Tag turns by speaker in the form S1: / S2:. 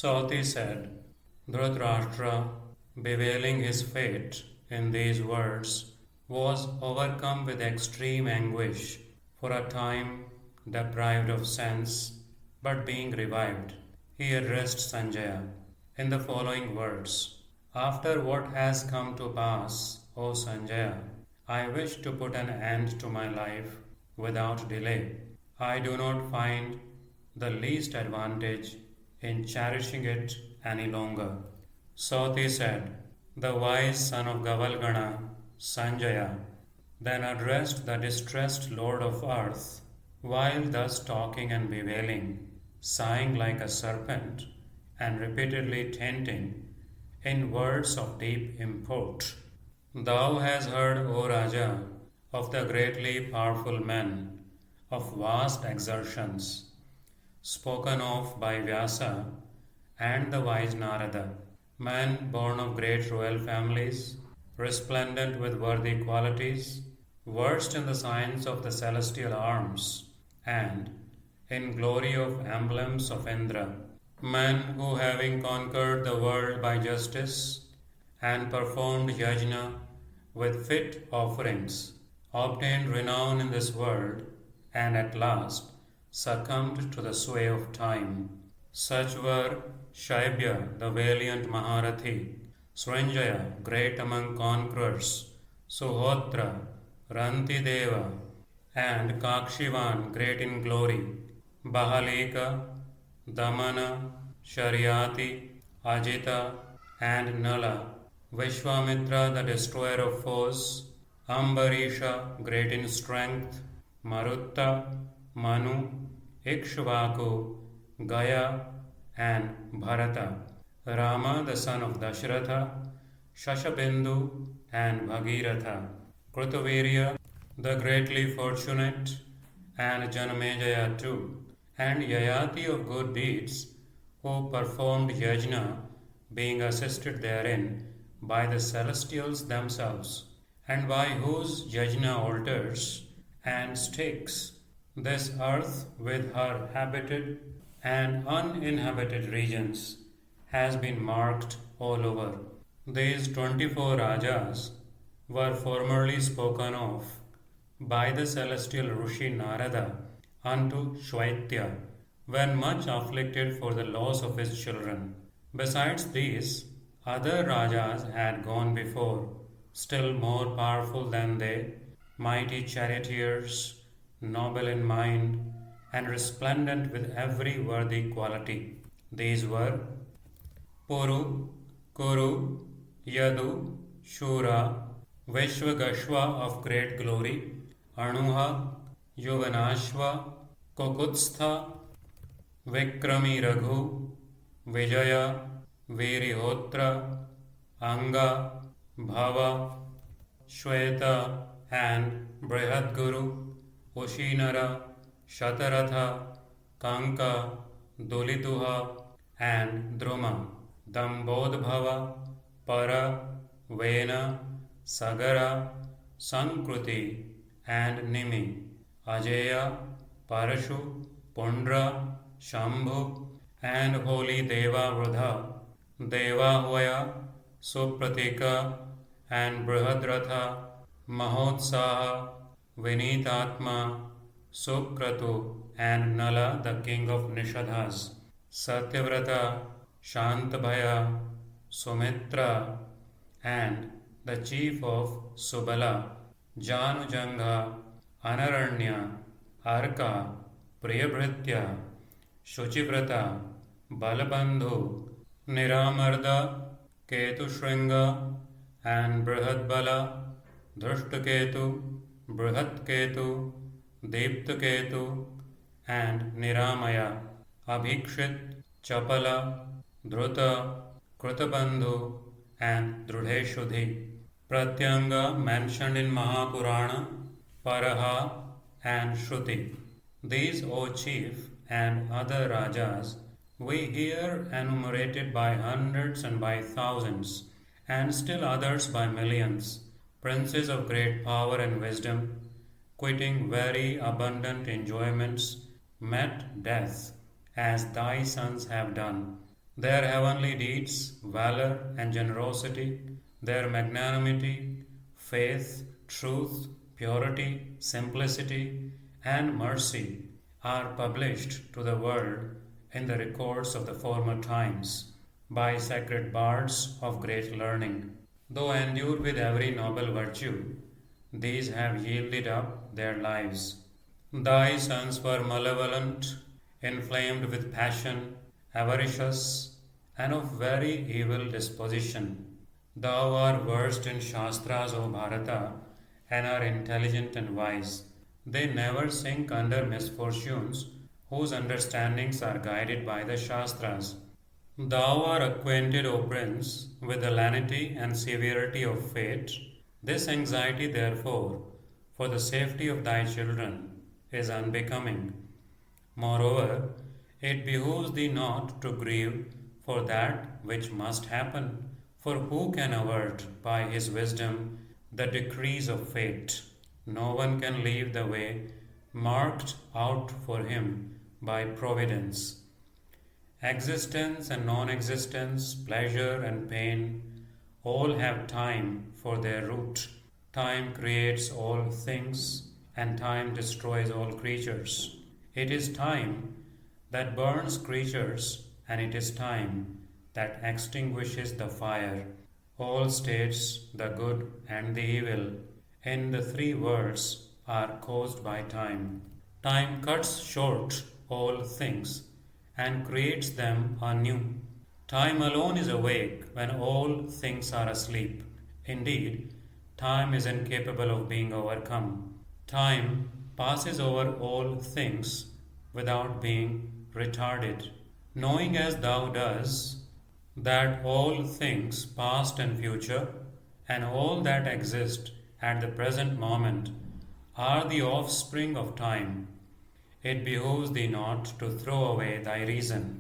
S1: Sauti said, Dhritarashtra, bewailing his fate in these words, was overcome with extreme anguish, for a time deprived of sense, but being revived, he addressed Sañjaya in the following words: After what has come to pass, O Sañjaya, I wish to put an end to my life without delay. I do not find the least advantage in cherishing it any longer. Sauti said, the wise son of Gavalgana, Sañjaya, then addressed the distressed lord of earth, while thus talking and bewailing, sighing like a serpent, and repeatedly chanting in words of deep import. Thou hast heard, O Raja, of the greatly powerful men of vast exertions, spoken of by Vyasa and the wise Narada, men born of great royal families, resplendent with worthy qualities, versed in the science of the celestial arms, and in glory of emblems of Indra, men who, having conquered the world by justice and performed yajna with fit offerings, obtained renown in this world and at last succumbed to the sway of time. Such were Shaibya, the valiant Maharathi, Sañjaya, great among conquerors, Suhotra, Rantideva, and Kakshivan, great in glory, Bahalika, Damana, Sharyati, Ajita, and Nala, Vishwamitra, the destroyer of foes, Ambarisha, great in strength, Marutta, Manu, Ikshvaku, Gaya, and Bharata, Rama, the son of Dashratha, Shashabindu, and Bhagiratha, Krutavirya, the greatly fortunate, and Janamejaya too, and Yayati of good deeds, who performed yajna, being assisted therein by the celestials themselves, and by whose yajna altars and stakes this earth with her habited and uninhabited regions has been marked all over. These 24 Rajas were formerly spoken of by the celestial Rishi Narada unto Shwaitya, when much afflicted for the loss of his children. Besides these, other Rajas had gone before, still more powerful than they, mighty charioteers, noble in mind, and resplendent with every worthy quality. These were Puru, Kuru, Yadu, Shura, Vishwagashva of great glory, Anuha, Yuvanashva, Kokutstha, Vikrami Raghu, Vijaya, Virihotra, Anga, Bhava, Shweta, and Brihadguru, Ushinara, Shataratha, Kanka, Dulituha, and Druma, Dambodbhava, Para, Vena, Sagara, Sankruti, and Nimi, Ajeya, Parashu, Pundra, Shambhu, and holy Deva Vruddha, Devahvaya, Supratika, and Brihadratha, Mahotsaha, Vinitatma, Sukratu, and Nala, the king of Nishadhas, Satyavrata, Shantabhaya, Sumitra, and the chief of Subala, Janujanga, Anaranya, Arka, Priyabhritya, Shuchivrata, Balabandhu, Niramarda, Ketushringa, and Brihadbala, Drishtaketu, Brihatketu, Deeptaketu, and Niramaya, Abhikshit, Chapala, Dhruta, Krutabandhu, and Drudheshudhi. Pratyanga mentioned in Mahapurana, Paraha, and Shruti. These, O chief, and other Rajas, we hear enumerated by hundreds and by thousands, and still others by millions, princes of great power and wisdom, quitting very abundant enjoyments, met death, as thy sons have done. Their heavenly deeds, valor and generosity, their magnanimity, faith, truth, purity, simplicity, and mercy are published to the world in the records of the former times by sacred bards of great learning. Though endued with every noble virtue, these have yielded up their lives. Thy sons were malevolent, inflamed with passion, avaricious, and of very evil disposition. Thou art versed in Shastras, O Bharata, and are intelligent and wise. They never sink under misfortunes, whose understandings are guided by the Shastras. Thou art acquainted, O Prince, with the lenity and severity of fate. This anxiety, therefore, for the safety of thy children is unbecoming. Moreover, it behooves thee not to grieve for that which must happen, for who can avert by his wisdom the decrees of fate? No one can leave the way marked out for him by Providence. Existence and non existence, pleasure and pain, all have time for their root. Time creates all things, and time destroys all creatures. It is time that burns creatures, and it is time that extinguishes the fire. All states, the good and the evil, in the three worlds are caused by time. Time cuts short all things and creates them anew. Time alone is awake when all things are asleep. Indeed, time is incapable of being overcome. Time passes over all things without being retarded. Knowing as thou does that all things past and future and all that exist at the present moment are the offspring of time, it behooves thee not to throw away thy reason.